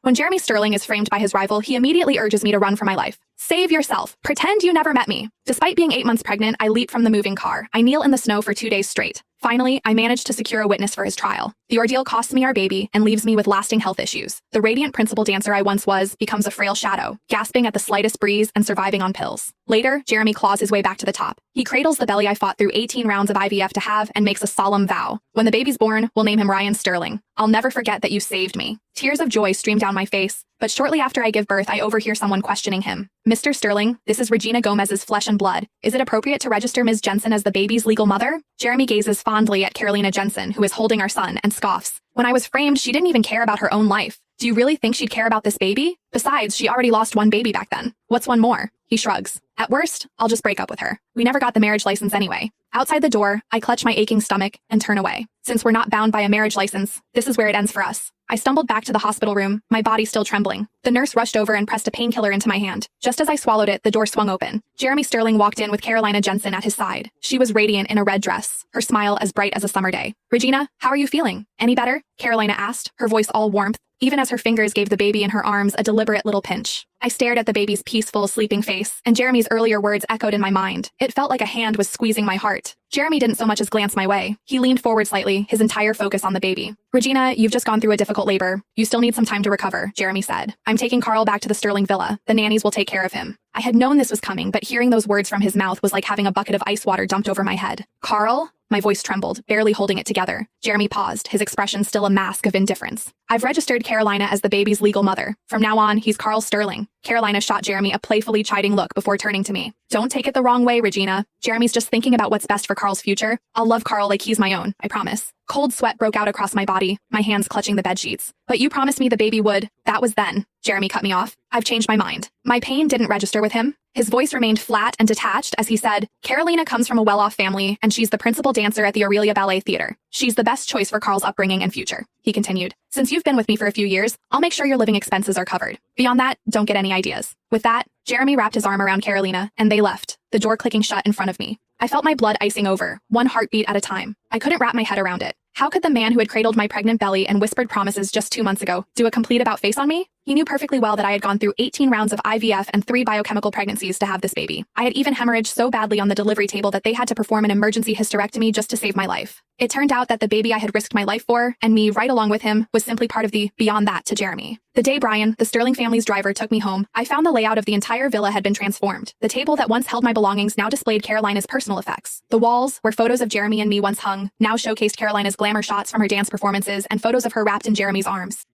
When Jeremy Sterling is framed by his rival, he immediately urges me to run for my life. Save yourself. Pretend you never met me. Despite being 8 months pregnant, I leap from the moving car. I kneel in the snow for 2 days straight. Finally, I managed to secure a witness for his trial. The ordeal costs me our baby and leaves me with lasting health issues. The radiant principal dancer I once was becomes a frail shadow, gasping at the slightest breeze and surviving on pills. Later, Jeremy claws his way back to the top. He cradles the belly I fought through 18 rounds of IVF to have and makes a solemn vow. When the baby's born, we'll name him Ryan Sterling. I'll never forget that you saved me. Tears of joy stream down my face, but shortly after I give birth, I overhear someone questioning him. Mr. Sterling, this is Regina Gomez's flesh and blood. Is it appropriate to register Ms. Jensen as the baby's legal mother? Jeremy gazes fondly at Carolina Jensen, who is holding our son, and scoffs. When I was framed, she didn't even care about her own life. Do you really think she'd care about this baby? Besides, she already lost one baby back then. What's one more? He shrugs. At worst, I'll just break up with her. We never got the marriage license anyway. Outside the door, I clutch my aching stomach and turn away. Since we're not bound by a marriage license, this is where it ends for us. I stumbled back to the hospital room, my body still trembling. The nurse rushed over and pressed a painkiller into my hand. Just as I swallowed it, the door swung open. Jeremy Sterling walked in with Carolina Jensen at his side. She was radiant in a red dress, her smile as bright as a summer day. Regina, how are you feeling? Any better? Carolina asked, her voice all warmth, even as her fingers gave the baby in her arms a deliberate little pinch. I stared at the baby's peaceful, sleeping face, and Jeremy's earlier words echoed in my mind. It felt like a hand was squeezing my heart. Jeremy didn't so much as glance my way. He leaned forward slightly, his entire focus on the baby. Regina, you've just gone through a difficult labor. You still need some time to recover, Jeremy said. I'm taking Carl back to the Sterling villa. The nannies will take care of him. I had known this was coming, but hearing those words from his mouth was like having a bucket of ice water dumped over my head. Carl? My voice trembled, barely holding it together. Jeremy paused, his expression still a mask of indifference. I've registered Carolina as the baby's legal mother. From now on, he's Carl Sterling. Carolina shot Jeremy a playfully chiding look before turning to me. Don't take it the wrong way, Regina. Jeremy's just thinking about what's best for Carl's future. I'll love Carl like he's my own, I promise. Cold sweat broke out across my body, my hands clutching the bedsheets. But you promised me the baby would. That was then. Jeremy cut me off. I've changed my mind. My pain didn't register with him. His voice remained flat and detached as he said, Carolina comes from a well-off family, and she's the principal dancer at the Aurelia Ballet Theater. She's the best choice for Carl's upbringing and future. He continued, since you've been with me for a few years, I'll make sure your living expenses are covered. Beyond that, don't get any ideas. With that, Jeremy wrapped his arm around Carolina, and they left, the door clicking shut in front of me. I felt my blood icing over, one heartbeat at a time. I couldn't wrap my head around it. How could the man who had cradled my pregnant belly and whispered promises just 2 months ago do a complete about-face on me? He knew perfectly well that I had gone through 18 rounds of IVF and 3 biochemical pregnancies to have this baby. I had even hemorrhaged so badly on the delivery table that they had to perform an emergency hysterectomy just to save my life. It turned out that the baby I had risked my life for, and me right along with him, was simply part of the beyond that to Jeremy. The day Brian, the Sterling family's driver, took me home, I found the layout of the entire villa had been transformed. The table that once held my belongings now displayed Carolina's personal effects. The walls, where photos of Jeremy and me once hung, now showcased Carolina's glamour shots from her dance performances and photos of her wrapped in Jeremy's arms.